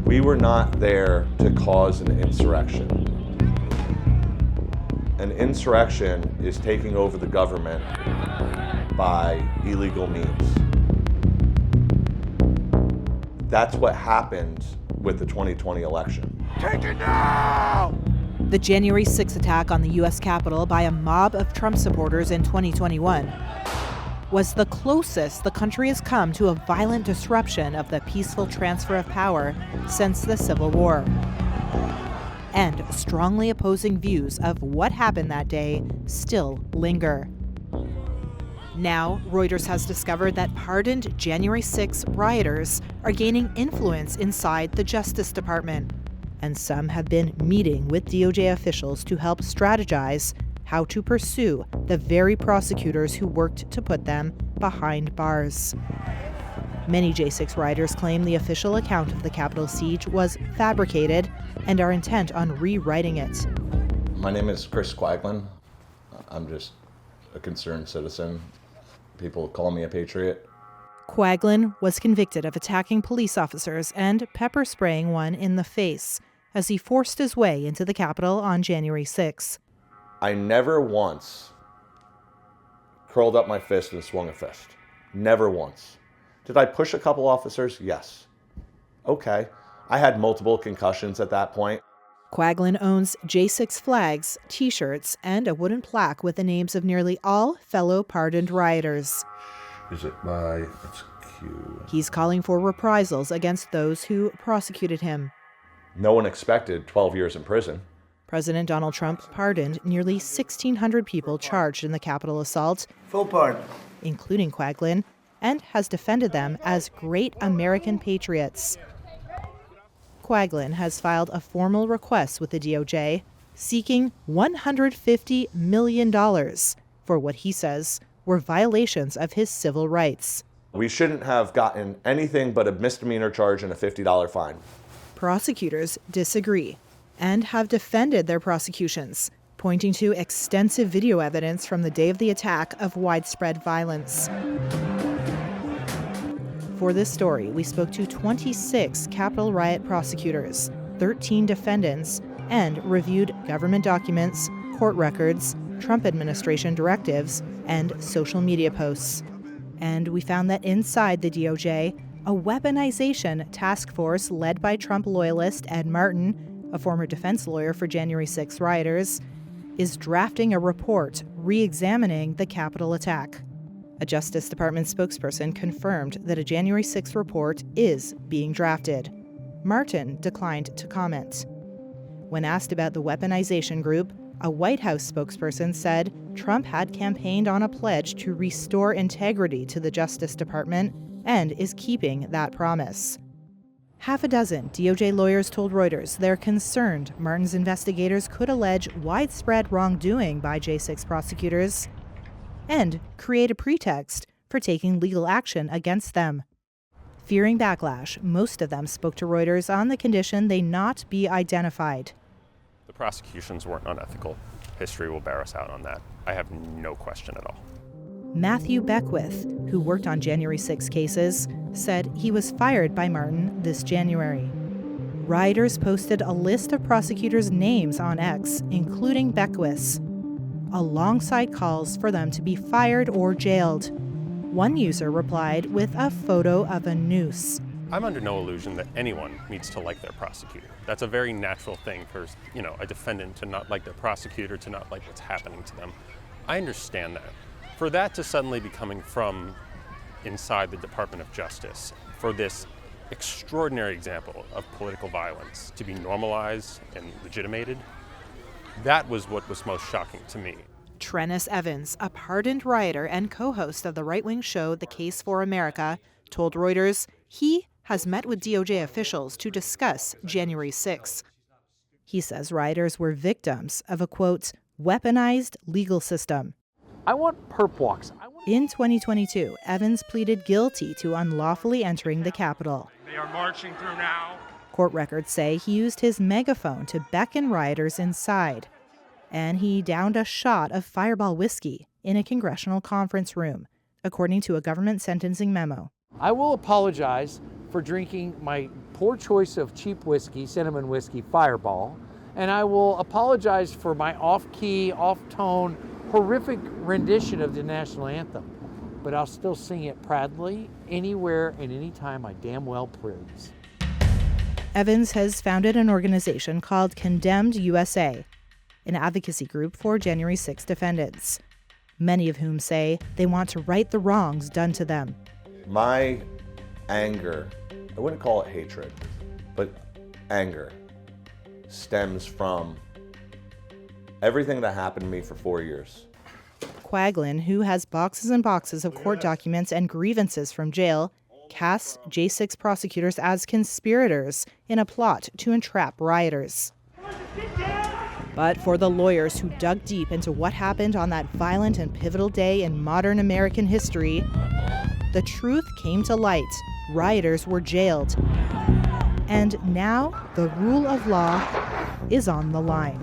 We were not there to cause an insurrection. An insurrection is taking over the government by illegal means. That's what happened with the 2020 election. Take it now! The January 6th attack on the U.S. Capitol by a mob of Trump supporters in 2021 was the closest the country has come to a violent disruption of the peaceful transfer of power since the Civil War. And strongly opposing views of what happened that day still linger. Now, Reuters has discovered that pardoned January 6 rioters are gaining influence inside the Justice Department. And some have been meeting with DOJ officials to help strategize how to pursue the very prosecutors who worked to put them behind bars. Many J6 rioters claim the official account of the Capitol siege was fabricated and are intent on rewriting it. My name is Chris Quaglin. I'm just a concerned citizen. People call me a patriot. Quaglin was convicted of attacking police officers and pepper spraying one in the face as he forced his way into the Capitol on January 6. I never once curled up my fist and swung a fist. Never once. Did I push a couple officers? Yes. Okay. I had multiple concussions at that point. Quaglin owns J6 flags, T-shirts, and a wooden plaque with the names of nearly all fellow pardoned rioters. Is it by... It's Q. He's calling for reprisals against those who prosecuted him. No one expected 12 years in prison. President Donald Trump pardoned nearly 1,600 people charged in the Capitol assault, Full pardon. including Quaglin, and has defended them as great American patriots. Quaglin has filed a formal request with the DOJ seeking $150 million for what he says were violations of his civil rights. We shouldn't have gotten anything but a misdemeanor charge and a $50 fine. Prosecutors disagree and have defended their prosecutions, pointing to extensive video evidence from the day of the attack of widespread violence. For this story, we spoke to 26 Capitol riot prosecutors, 13 defendants, and reviewed government documents, court records, Trump administration directives, and social media posts. And we found that inside the DOJ, a weaponization task force led by Trump loyalist Ed Martin, a former defense lawyer for January 6 rioters, is drafting a report re-examining the Capitol attack. A Justice Department spokesperson confirmed that a January 6 report is being drafted. Martin declined to comment. When asked about the weaponization group, a White House spokesperson said Trump had campaigned on a pledge to restore integrity to the Justice Department and is keeping that promise. Half a dozen DOJ lawyers told Reuters they're concerned Martin's investigators could allege widespread wrongdoing by J6 prosecutors and create a pretext for taking legal action against them. Fearing backlash, most of them spoke to Reuters on the condition they not be identified. The prosecutions weren't unethical. History will bear us out on that. I have no question at all. Matthew Beckwith, who worked on January 6 cases, said he was fired by Martin this January. Rioters posted a list of prosecutors' names on X, including Beckwith's, alongside calls for them to be fired or jailed. One user replied with a photo of a noose. I'm under no illusion that anyone needs to like their prosecutor. That's a very natural thing for, a defendant to not like their prosecutor, to not like what's happening to them. I understand that. For that to suddenly be coming from inside the Department of Justice, for this extraordinary example of political violence to be normalized and legitimated, that was what was most shocking to me. Trennis Evans, a pardoned rioter and co-host of the right-wing show The Case for America, told Reuters he has met with DOJ officials to discuss January 6. He says rioters were victims of a, quote, weaponized legal system. I want perp walks. In 2022, Evans pleaded guilty to unlawfully entering the Capitol. They are marching through now. Court records say he used his megaphone to beckon rioters inside. And he downed a shot of Fireball whiskey in a congressional conference room, according to a government sentencing memo. I will apologize for drinking my poor choice of cheap whiskey, cinnamon whiskey, Fireball, and I will apologize for my off-key, off-tone, horrific rendition of the national anthem. But I'll still sing it proudly, anywhere and anytime I damn well please. Evans has founded an organization called Condemned USA, an advocacy group for January 6 defendants, many of whom say they want to right the wrongs done to them. My anger, I wouldn't call it hatred, but anger stems from everything that happened to me for 4 years. Quaglin, who has boxes and boxes of court documents and grievances from jail, cast J6 prosecutors as conspirators in a plot to entrap rioters. But for the lawyers who dug deep into what happened on that violent and pivotal day in modern American history, the truth came to light. Rioters were jailed. And now the rule of law is on the line.